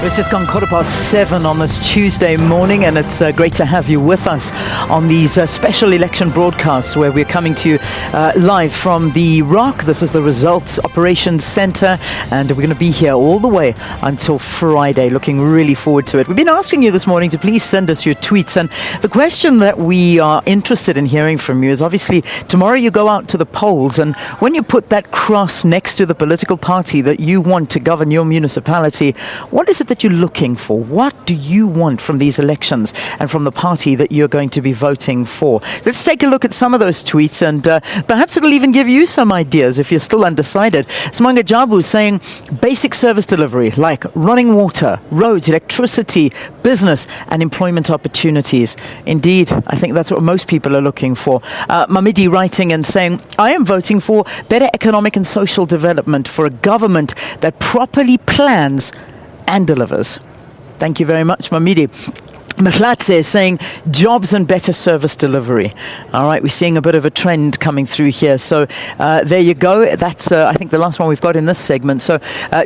It's just gone 7:15 on this Tuesday morning, and it's great to have you with us on these special election broadcasts where we're coming to you live from the ROC. This is the Results Operations Centre, and we're going to be here all the way until Friday. Looking really forward to it. We've been asking you this morning to please send us your tweets, and the question that we are interested in hearing from you is obviously tomorrow you go out to the polls, and when you put that cross next to the political party that you want to govern your municipality, what is it that you're looking for? What do you want from these elections and from the party that you're going to be voting for? So let's take a look at some of those tweets, and perhaps it'll even give you some ideas if you're still undecided. Smanga Jabu saying basic service delivery like running water, roads, electricity, business and employment opportunities. Indeed, I think that's what most people are looking for. Mamidi writing and saying, I am voting for better economic and social development, for a government that properly plans and delivers. Thank you very much, Mamidi. Mahlatse is saying jobs and better service delivery. All right, we're seeing a bit of a trend coming through here. So there you go. That's, I think, the last one we've got in this segment. So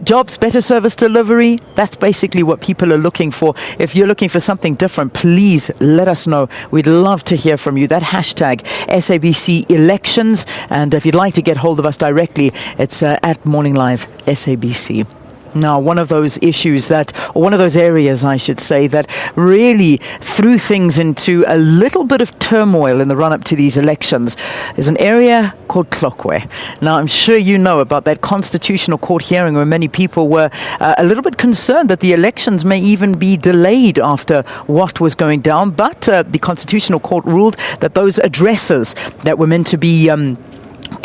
jobs, better service delivery, that's basically what people are looking for. If you're looking for something different, please let us know. We'd love to hear from you. That hashtag SABC elections. And if you'd like to get hold of us directly, it's at Morning Live SABC. Now, one of those issues or one of those areas, I should say, that really threw things into a little bit of turmoil in the run-up to these elections is an area called Tlokwe. Now, I'm sure you know about that Constitutional Court hearing where many people were a little bit concerned that the elections may even be delayed after what was going down. But the Constitutional Court ruled that those addresses that were meant to be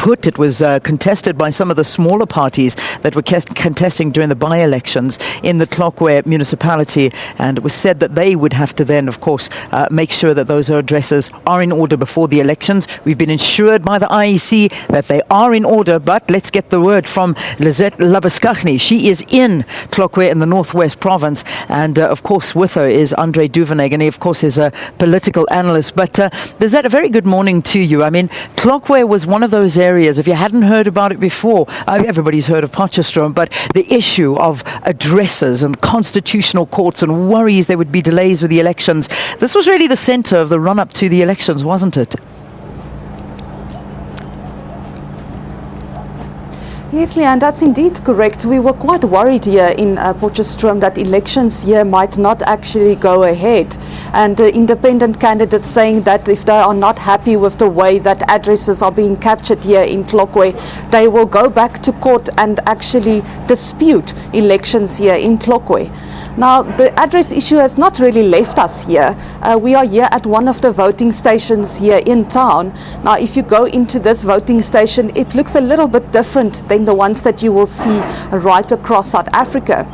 it was contested by some of the smaller parties that were contesting during the by-elections in the Tlokwe municipality, and it was said that they would have to then, of course, make sure that those addresses are in order before the elections. We've been assured by the IEC that they are in order, but let's get the word from Lizette Labaskachny. She is in Tlokwe in the Northwest Province, and of course with her is Andre Duvenhage, and he of course is a political analyst. But Lizette, a very good morning to you. I mean, Tlokwe was one of those areas, if you hadn't heard about it before, everybody's heard of Potchefstroom, but the issue of addresses and constitutional courts and worries there would be delays with the elections, this was really the center of the run-up to the elections, wasn't it? Yes, Leanne, that's indeed correct. We were quite worried here in Potchefstroom that elections here might not actually go ahead. And the independent candidates saying that if they are not happy with the way that addresses are being captured here in Tlokwe, they will go back to court and actually dispute elections here in Tlokwe. Now, the address issue has not really left us here. We are here at one of the voting stations here in town. Now, if you go into this voting station, it looks a little bit different than the ones that you will see right across South Africa.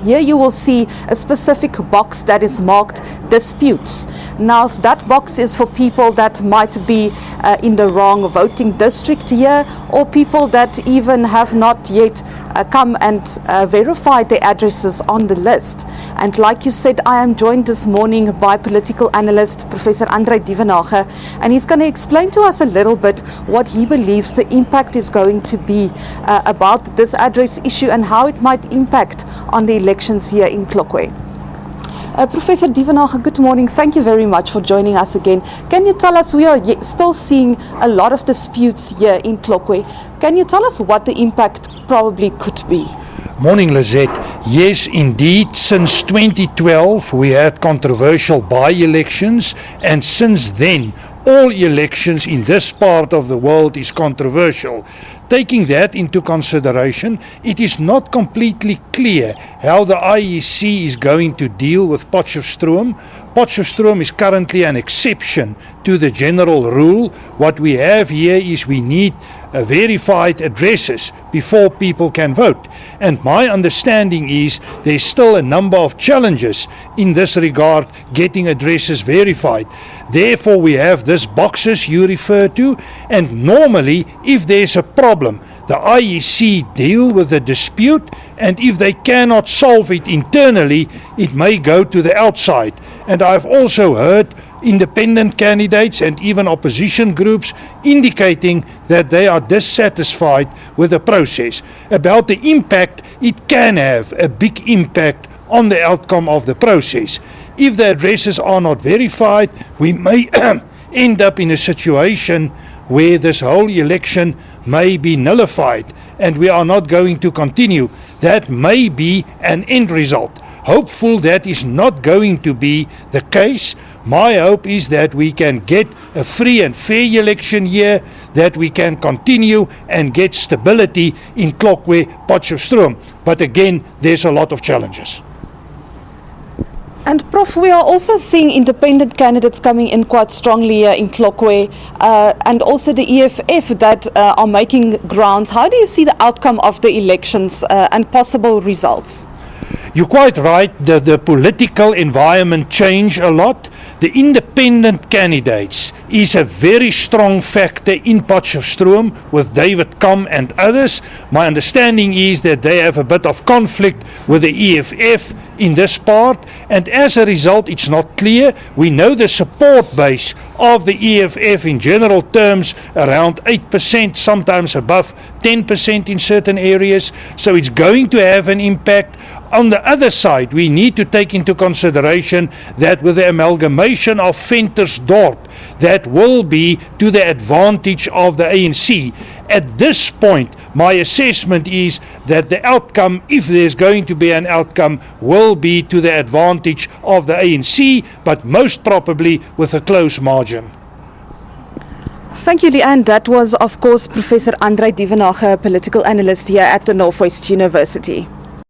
Here you will see a specific box that is marked disputes. Now, if that box is for people that might be in the wrong voting district here, or people that even have not yet come and verify their addresses on the list. And like you said, I am joined this morning by political analyst Professor Andre Duvenhage, and he's going to explain to us a little bit what he believes the impact is going to be about this address issue and how it might impact on the elections here in Tlokwe. Professor Duvenhage, good morning. Thank you very much for joining us again. Can you tell us, we are still seeing a lot of disputes here in Tlokwe. Can you tell us what the impact probably could be? Morning, Lizette. Yes, indeed. Since 2012, we had controversial by-elections, and since then, all elections in this part of the world is controversial. Taking that into consideration, it is not completely clear how the IEC is going to deal with Potchefstroom. Potchefstroom is currently an exception to the general rule. What we have here is we need verified addresses before people can vote. And my understanding is there's still a number of challenges in this regard getting addresses verified. Therefore, we have these boxes you refer to, and normally if there's a problem, the IEC deal with the dispute, and if they cannot solve it internally, it may go to the outside. And I've also heard independent candidates and even opposition groups indicating that they are dissatisfied with the process. About the impact, it can have a big impact on the outcome of the process. If the addresses are not verified, we may end up in a situation where this whole election may be nullified and we are not going to continue. That may be an end result. Hopeful that is not going to be the case. My hope is that we can get a free and fair election here, that we can continue and get stability in Tlokwe, Potchefstroom. But again, there's a lot of challenges. And Prof, we are also seeing independent candidates coming in quite strongly in Tlokwe, and also the EFF that are making grounds. How do you see the outcome of the elections and possible results? You're quite right, the political environment changed a lot. The independent candidates is a very strong factor in Potchefstroom with David Kam and others. My understanding is that they have a bit of conflict with the EFF in this part, and as a result it's not clear. We know the support base of the EFF in general terms around 8%, sometimes above 10% in certain areas, so it's going to have an impact. On the other side, we need to take into consideration that with the amalgamation of Ventersdorp, that will be to the advantage of the ANC. At this point, my assessment is that the outcome, if there's going to be an outcome, will be to the advantage of the ANC, but most probably with a close margin. Thank you, Leanne. That was, of course, Professor Andre Duvenhage, political analyst here at the Northwest University.